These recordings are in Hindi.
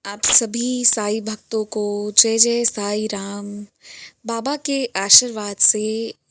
आप सभी साईं भक्तों को जय जय साईं राम। बाबा के आशीर्वाद से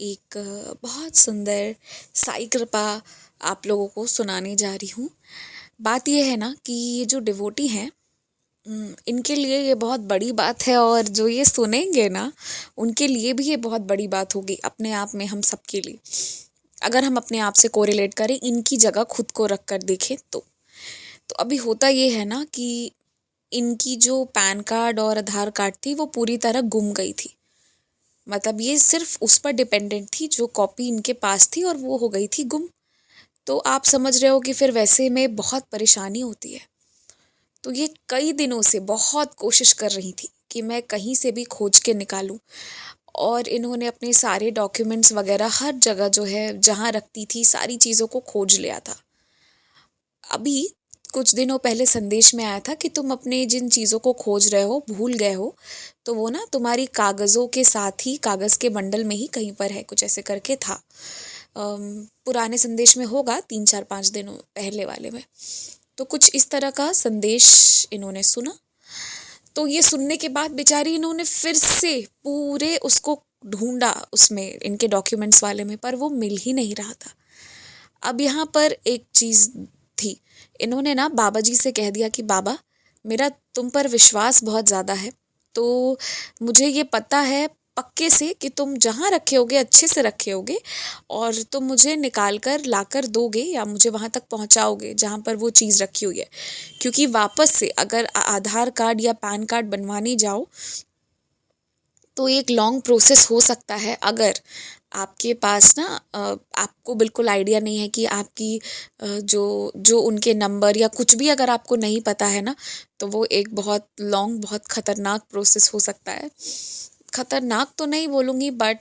एक बहुत सुंदर साईं कृपा आप लोगों को सुनाने जा रही हूँ। बात यह है ना कि ये जो डिवोटी हैं, इनके लिए ये बहुत बड़ी बात है और जो ये सुनेंगे ना उनके लिए भी ये बहुत बड़ी बात होगी अपने आप में, हम सबके लिए। अगर हम अपने आप से कोरिलेट करें, इनकी जगह खुद को रख कर देखें तो अभी होता ये है ना कि इनकी जो पैन कार्ड और आधार कार्ड थी वो पूरी तरह गुम गई थी। मतलब ये सिर्फ उस पर डिपेंडेंट थी, जो कॉपी इनके पास थी और वो हो गई थी गुम। तो आप समझ रहे हो कि फिर वैसे में बहुत परेशानी होती है। तो ये कई दिनों से बहुत कोशिश कर रही थी कि मैं कहीं से भी खोज के निकालूं, और इन्होंने अपने सारे डॉक्यूमेंट्स वगैरह हर जगह जो है जहाँ रखती थी सारी चीज़ों को खोज लिया था। अभी कुछ दिनों पहले संदेश में आया था कि तुम अपने जिन चीज़ों को खोज रहे हो भूल गए हो, तो वो ना तुम्हारी कागज़ों के साथ ही कागज़ के बंडल में ही कहीं पर है, कुछ ऐसे करके था। पुराने संदेश में होगा, 3 4 5 दिनों पहले वाले में। तो कुछ इस तरह का संदेश इन्होंने सुना। तो ये सुनने के बाद बेचारी इन्होंने फिर से पूरे उसको ढूंढा उसमें, इनके डॉक्यूमेंट्स वाले में, पर वो मिल ही नहीं रहा था। अब यहाँ पर एक चीज़ थी, इन्होंने ना बाबा जी से कह दिया कि बाबा, मेरा तुम पर विश्वास बहुत ज़्यादा है, तो मुझे ये पता है पक्के से कि तुम जहाँ रखे होगे अच्छे से रखे होगे, और तुम मुझे निकाल कर ला कर दोगे या मुझे वहाँ तक पहुँचाओगे जहाँ पर वो चीज़ रखी हुई है। क्योंकि वापस से अगर आधार कार्ड या पैन कार्ड बनवाने जाओ तो एक लॉन्ग प्रोसेस हो सकता है। अगर आपके पास ना आपको बिल्कुल आइडिया नहीं है कि आपकी जो जो उनके नंबर या कुछ भी अगर आपको नहीं पता है ना, तो वो एक बहुत लॉन्ग, बहुत ख़तरनाक प्रोसेस हो सकता है। ख़तरनाक तो नहीं बोलूँगी, बट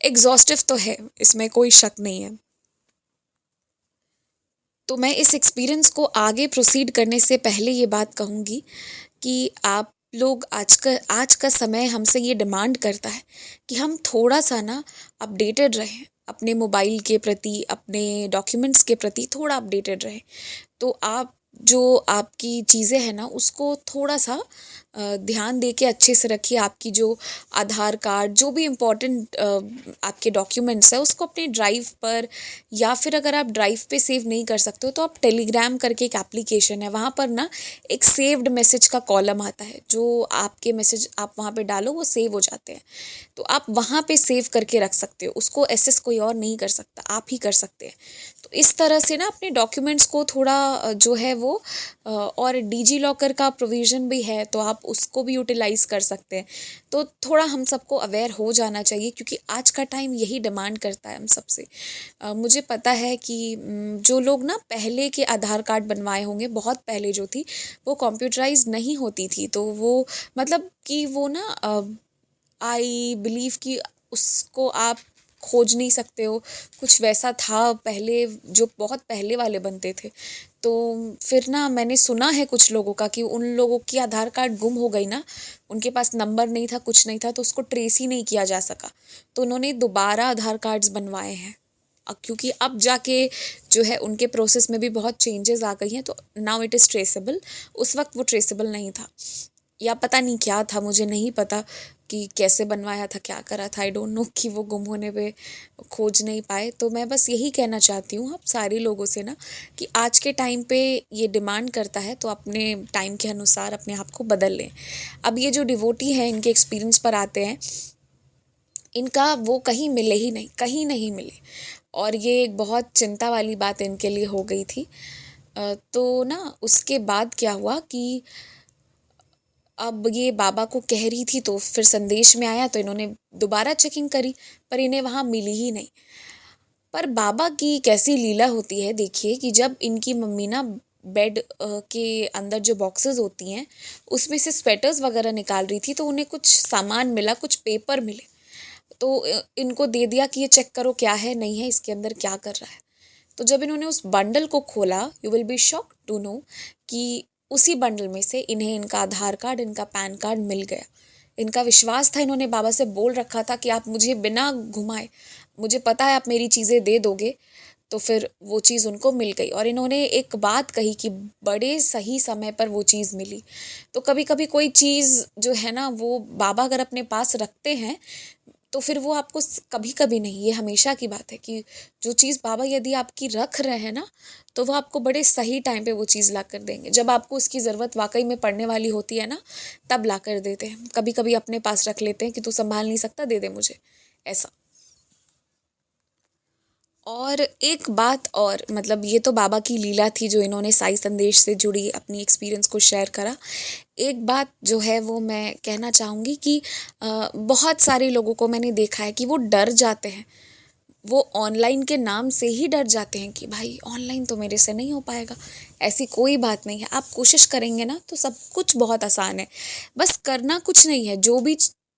एग्जॉस्टिव तो है, इसमें कोई शक नहीं है। तो मैं इस एक्सपीरियंस को आगे प्रोसीड करने से पहले ये बात कहूँगी कि आप लोग आज का समय हमसे ये डिमांड करता है कि हम थोड़ा सा ना अपडेटेड रहें, अपने मोबाइल के प्रति, अपने डॉक्यूमेंट्स के प्रति थोड़ा अपडेटेड रहें। तो आप जो आपकी चीज़ें हैं ना उसको थोड़ा सा ध्यान दे के अच्छे से रखिए। आपकी जो आधार कार्ड, जो भी इम्पोर्टेंट आपके डॉक्यूमेंट्स है, उसको अपने ड्राइव पर, या फिर अगर आप ड्राइव पे सेव नहीं कर सकते हो तो आप टेलीग्राम करके एक एप्लीकेशन है, वहाँ पर ना एक सेव्ड मैसेज का कॉलम आता है, जो आपके मैसेज आप वहाँ पे डालो वो सेव हो जाते हैं। तो आप वहाँ पे सेव करके रख सकते हो, उसको एसेस कोई और नहीं कर सकता, आप ही कर सकते हैं। तो इस तरह से ना अपने डॉक्यूमेंट्स को थोड़ा जो है वो और डिजी लॉकर का प्रोविज़न भी है, तो आप उसको भी यूटिलाइज़ कर सकते हैं। तो थोड़ा हम सबको अवेयर हो जाना चाहिए, क्योंकि आज का टाइम यही डिमांड करता है हम सबसे। मुझे पता है कि जो लोग ना पहले के आधार कार्ड बनवाए होंगे, बहुत पहले जो थी वो कंप्यूटराइज्ड नहीं होती थी, तो वो मतलब कि वो ना आई बिलीव कि उसको आप खोज नहीं सकते हो, कुछ वैसा था पहले, जो बहुत पहले वाले बनते थे। तो फिर ना मैंने सुना है कुछ लोगों का कि उन लोगों की आधार कार्ड गुम हो गई ना, उनके पास नंबर नहीं था, कुछ नहीं था, तो उसको ट्रेस ही नहीं किया जा सका, तो उन्होंने दोबारा आधार कार्ड्स बनवाए हैं। क्योंकि अब जाके जो है उनके प्रोसेस में भी बहुत चेंजेस आ गई हैं, तो नाउ इट इज़ ट्रेसेबल। उस वक्त वो ट्रेसेबल नहीं था, या पता नहीं क्या था, मुझे नहीं पता कि कैसे बनवाया था, क्या करा था, आई डोंट नो, कि वो गुम होने पे खोज नहीं पाए। तो मैं बस यही कहना चाहती हूँ आप सारे लोगों से ना कि आज के टाइम पे ये डिमांड करता है, तो अपने टाइम के अनुसार अपने आप को बदल लें। अब ये जो डिवोटी हैं, इनके एक्सपीरियंस पर आते हैं, इनका वो कहीं मिले ही नहीं, कहीं नहीं मिले, और ये एक बहुत चिंता वाली बात इनके लिए हो गई थी। तो ना उसके बाद क्या हुआ कि अब ये बाबा को कह रही थी, तो फिर संदेश में आया, तो इन्होंने दोबारा चेकिंग करी, पर इन्हें वहाँ मिली ही नहीं। पर बाबा की कैसी लीला होती है देखिए, कि जब इनकी मम्मी ना बेड के अंदर जो बॉक्सेस होती हैं उसमें से स्वेटर्स वगैरह निकाल रही थी, तो उन्हें कुछ सामान मिला, कुछ पेपर मिले, तो इनको दे दिया कि ये चेक करो क्या है, नहीं है, इसके अंदर क्या कर रहा है। तो जब इन्होंने उस बंडल को खोला, you will be shocked to know कि उसी बंडल में से इन्हें इनका आधार कार्ड, इनका पैन कार्ड मिल गया। इनका विश्वास था, इन्होंने बाबा से बोल रखा था कि आप मुझे बिना घुमाए, मुझे पता है आप मेरी चीज़ें दे दोगे, तो फिर वो चीज़ उनको मिल गई और इन्होंने एक बात कही कि बड़े सही समय पर वो चीज़ मिली। तो कभी कभी कोई चीज़ जो है ना वो बाबा अगर अपने पास रखते हैं तो फिर वो आपको कभी कभी नहीं, ये हमेशा की बात है कि जो चीज़ बाबा यदि आपकी रख रहे हैं ना तो वो आपको बड़े सही टाइम पे वो चीज़ ला कर देंगे। जब आपको उसकी ज़रूरत वाकई में पड़ने वाली होती है ना तब ला कर देते हैं। कभी कभी अपने पास रख लेते हैं कि तू संभाल नहीं सकता, दे दे मुझे, ऐसा। और एक बात और, मतलब ये तो बाबा की लीला थी जो इन्होंने साई संदेश से जुड़ी अपनी एक्सपीरियंस को शेयर करा। एक बात जो है वो मैं कहना चाहूँगी कि बहुत सारे लोगों को मैंने देखा है कि वो डर जाते हैं, वो ऑनलाइन के नाम से ही डर जाते हैं कि भाई ऑनलाइन तो मेरे से नहीं हो पाएगा। ऐसी कोई बात नहीं है, आप कोशिश करेंगे ना तो सब कुछ बहुत आसान है। बस करना कुछ नहीं है, जो भी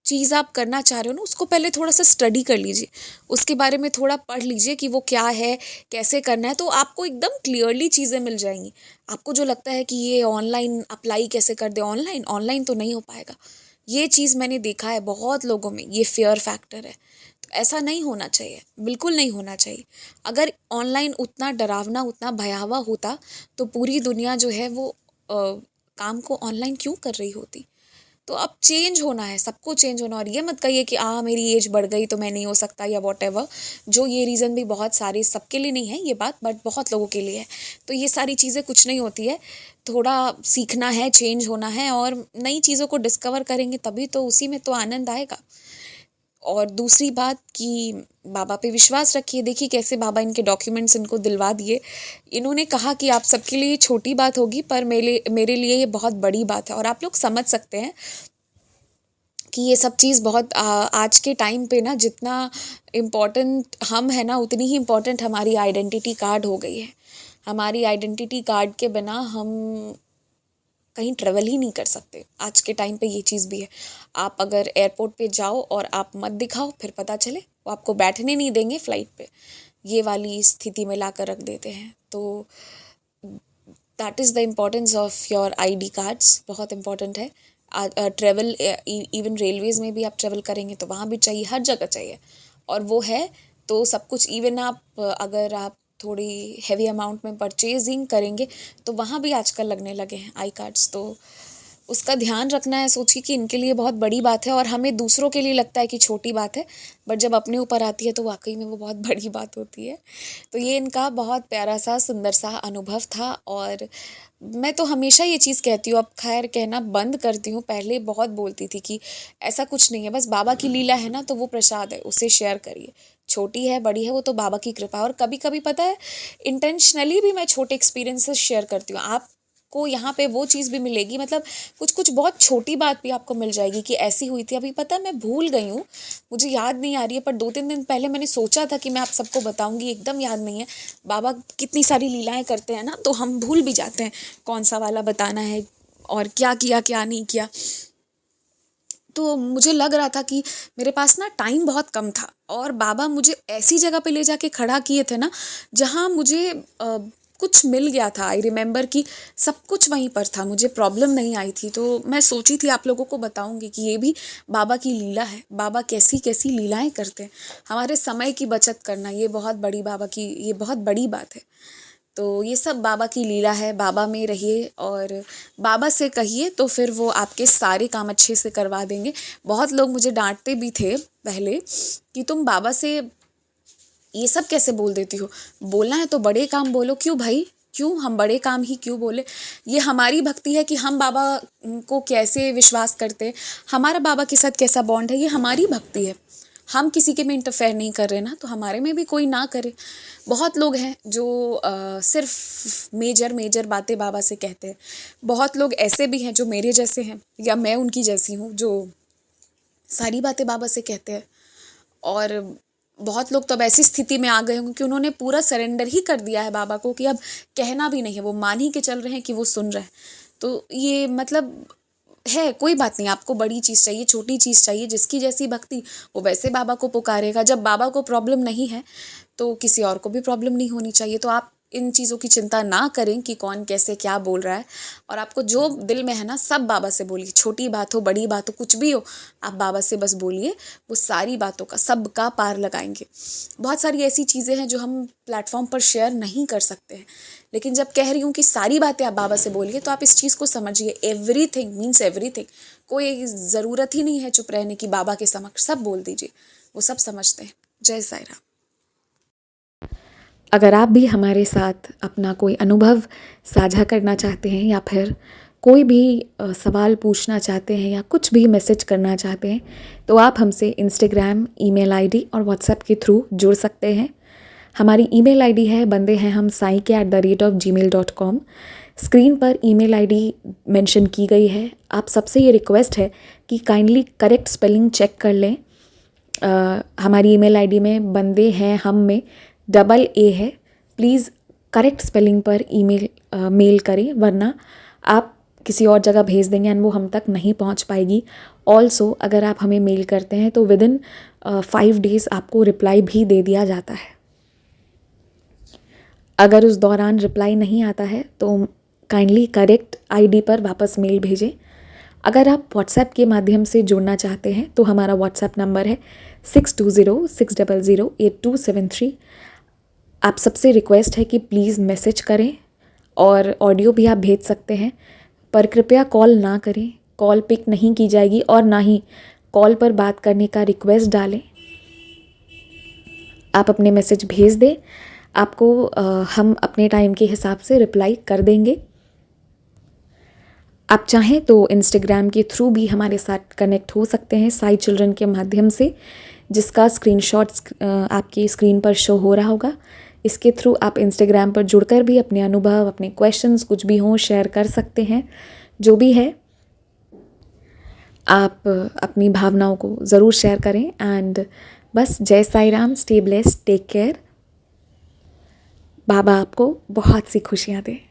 चीज़ आप करना चाह रहे हो ना उसको पहले थोड़ा सा स्टडी कर लीजिए, उसके बारे में थोड़ा पढ़ लीजिए कि वो क्या है, कैसे करना है, तो आपको एकदम क्लियरली चीज़ें मिल जाएंगी। आपको जो लगता है कि ये ऑनलाइन अप्लाई कैसे कर दे, ऑनलाइन ऑनलाइन तो नहीं हो पाएगा, ये चीज़ मैंने देखा है बहुत लोगों में, ये फियर फैक्टर है। तो ऐसा नहीं होना चाहिए, बिल्कुल नहीं होना चाहिए। अगर ऑनलाइन उतना डरावना, उतना भयावह होता तो पूरी दुनिया जो है वो काम को ऑनलाइन क्यों कर रही होती। तो अब चेंज होना है, सबको चेंज होना। और ये मत कहिए कि मेरी एज बढ़ गई तो मैं नहीं हो सकता या वॉट एवर, जो ये रीज़न भी बहुत सारे, सबके लिए नहीं है ये बात बट बहुत लोगों के लिए है। तो ये सारी चीज़ें कुछ नहीं होती है, थोड़ा सीखना है, चेंज होना है और नई चीज़ों को डिस्कवर करेंगे तभी तो उसी में तो आनंद आएगा। और दूसरी बात कि बाबा पे विश्वास रखिए। देखिए कैसे बाबा इनके डॉक्यूमेंट्स इनको दिलवा दिए। इन्होंने कहा कि आप सबके लिए छोटी बात होगी पर मेरे मेरे लिए ये बहुत बड़ी बात है। और आप लोग समझ सकते हैं कि ये सब चीज़ बहुत आज के टाइम पे ना जितना इम्पोर्टेंट हम है ना उतनी ही इम्पोर्टेंट हमारी आइडेंटिटी कार्ड हो गई है। हमारी आइडेंटिटी कार्ड के बिना हम कहीं ट्रेवल ही नहीं कर सकते। आज के टाइम पे ये चीज़ भी है। आप अगर एयरपोर्ट पे जाओ और आप मत दिखाओ फिर पता चले वो आपको बैठने नहीं देंगे फ़्लाइट पे, ये वाली स्थिति में ला कर रख देते हैं। तो that is the importance of your ID cards, बहुत इम्पोर्टेंट है। ट्रेवल इवन रेलवेज़ में भी आप ट्रेवल करेंगे तो वहाँ भी चाहिए, हर जगह चाहिए। और वो है तो सब कुछ, इवन आप अगर आप थोड़ी हेवी अमाउंट में परचेजिंग करेंगे तो वहाँ भी आजकल लगने लगे हैं आई कार्ड्स। तो उसका ध्यान रखना है। सोचिए कि इनके लिए बहुत बड़ी बात है और हमें दूसरों के लिए लगता है कि छोटी बात है, बट जब अपने ऊपर आती है तो वाकई में वो बहुत बड़ी बात होती है। तो ये इनका बहुत प्यारा सा सुंदर सा अनुभव था। और मैं तो हमेशा ये चीज़ कहती हूँ, अब खैर कहना बंद करती हूँ, पहले बहुत बोलती थी कि ऐसा कुछ नहीं है, बस बाबा की लीला है ना तो वो प्रसाद है, उसे शेयर करिए। छोटी है बड़ी है वो तो बाबा की कृपा है। और कभी कभी पता है इंटेंशनली भी मैं छोटे एक्सपीरियंसेस शेयर करती हूँ। आपको यहाँ पे वो चीज़ भी मिलेगी, मतलब कुछ कुछ बहुत छोटी बात भी आपको मिल जाएगी कि ऐसी हुई थी। अभी पता है मैं भूल गई हूँ, मुझे याद नहीं आ रही है, पर 2-3 दिन पहले मैंने सोचा था कि मैं आप सबको बताऊँगी, एकदम याद नहीं है। बाबा कितनी सारी लीलाएं करते हैं ना तो हम भूल भी जाते हैं कौन सा वाला बताना है और क्या किया क्या नहीं किया। तो मुझे लग रहा था कि मेरे पास ना टाइम बहुत कम था और बाबा मुझे ऐसी जगह पे ले जाके खड़ा किए थे ना जहाँ मुझे कुछ मिल गया था। आई रिमेंबर कि सब कुछ वहीं पर था, मुझे प्रॉब्लम नहीं आई थी। तो मैं सोची थी आप लोगों को बताऊंगी कि ये भी बाबा की लीला है। बाबा कैसी कैसी लीलाएं करते हैं, हमारे समय की बचत करना, ये बहुत बड़ी बाबा की, ये बहुत बड़ी बात है। तो ये सब बाबा की लीला है। बाबा में रहिए और बाबा से कहिए तो फिर वो आपके सारे काम अच्छे से करवा देंगे। बहुत लोग मुझे डांटते भी थे पहले कि तुम बाबा से ये सब कैसे बोल देती हो, बोलना है तो बड़े काम बोलो। क्यों भाई, क्यों हम बड़े काम ही क्यों बोले। ये हमारी भक्ति है कि हम बाबा को कैसे विश्वास करते हैं, हमारा बाबा के साथ कैसा बॉन्ड है, ये हमारी भक्ति है। हम किसी के में इंटरफेयर नहीं कर रहे ना, तो हमारे में भी कोई ना करे। बहुत लोग हैं जो सिर्फ मेजर मेजर बातें बाबा से कहते हैं। बहुत लोग ऐसे भी हैं जो मेरे जैसे हैं या मैं उनकी जैसी हूँ, जो सारी बातें बाबा से कहते हैं। और बहुत लोग तो अब ऐसी स्थिति में आ गए होंगे कि उन्होंने पूरा सरेंडर ही कर दिया है बाबा को कि अब कहना भी नहीं है, वो मान ही के चल रहे हैं कि वो सुन रहे हैं। तो ये मतलब है, कोई बात नहीं, आपको बड़ी चीज़ चाहिए, छोटी चीज़ चाहिए, जिसकी जैसी भक्ति वो वैसे बाबा को पुकारेगा। जब बाबा को प्रॉब्लम नहीं है तो किसी और को भी प्रॉब्लम नहीं होनी चाहिए। तो आप इन चीज़ों की चिंता ना करें कि कौन कैसे क्या बोल रहा है, और आपको जो दिल में है ना सब बाबा से बोलिए, छोटी बात हो बड़ी बात हो कुछ भी हो, आप बाबा से बस बोलिए, वो सारी बातों का सबका पार लगाएंगे। बहुत सारी ऐसी चीज़ें हैं जो हम प्लेटफॉर्म पर शेयर नहीं कर सकते हैं, लेकिन जब कह रही हूँ कि सारी बातें आप बाबा से बोलिए, तो आप इस चीज़ को समझिए, एवरीथिंग मीन्स एवरीथिंग। कोई ज़रूरत ही नहीं है चुप रहने की, बाबा के समक्ष सब बोल दीजिए, वो सब समझते हैं। जय साई राम। अगर आप भी हमारे साथ अपना कोई अनुभव साझा करना चाहते हैं, या फिर कोई भी सवाल पूछना चाहते हैं, या कुछ भी मैसेज करना चाहते हैं, तो आप हमसे इंस्टाग्राम, ईमेल आईडी और व्हाट्सएप के थ्रू जुड़ सकते हैं। हमारी ईमेल आईडी है बंदे हैं हम sai@gmail.com। स्क्रीन पर ईमेल आईडी मेंशन की गई है। आप सबसे ये रिक्वेस्ट है कि काइंडली करेक्ट स्पेलिंग चेक कर लें। हमारी ईमेल आईडी में बंदे हैं हम में डबल ए है। प्लीज़ करेक्ट स्पेलिंग पर मेल करें, वरना आप किसी और जगह भेज देंगे एंड वो हम तक नहीं पहुंच पाएगी। ऑल्सो अगर आप हमें मेल करते हैं तो विदिन 5 डेज़ आपको रिप्लाई भी दे दिया जाता है। अगर उस दौरान रिप्लाई नहीं आता है तो काइंडली करेक्ट आईडी पर वापस मेल भेजें। अगर आप व्हाट्सएप के माध्यम से जुड़ना चाहते हैं तो हमारा व्हाट्सएप नंबर है 6206008273। आप सबसे रिक्वेस्ट है कि प्लीज़ मैसेज करें, और ऑडियो भी आप भेज सकते हैं, पर कृपया कॉल ना करें। कॉल पिक नहीं की जाएगी, और ना ही कॉल पर बात करने का रिक्वेस्ट डालें। आप अपने मैसेज भेज दें, आपको हम अपने टाइम के हिसाब से रिप्लाई कर देंगे। आप चाहें तो इंस्टाग्राम के थ्रू भी हमारे साथ कनेक्ट हो सकते हैं, साई चिल्ड्रन के माध्यम से, जिसका स्क्रीनशॉट्स आपकी स्क्रीन पर शो हो रहा होगा। इसके थ्रू आप इंस्टाग्राम पर जुड़कर भी अपने अनुभव, अपने क्वेश्चंस कुछ भी हों शेयर कर सकते हैं। जो भी है, आप अपनी भावनाओं को ज़रूर शेयर करें। एंड बस जय Sai Ram, stay blessed, take care. बाबा आपको बहुत सी खुशियाँ दें।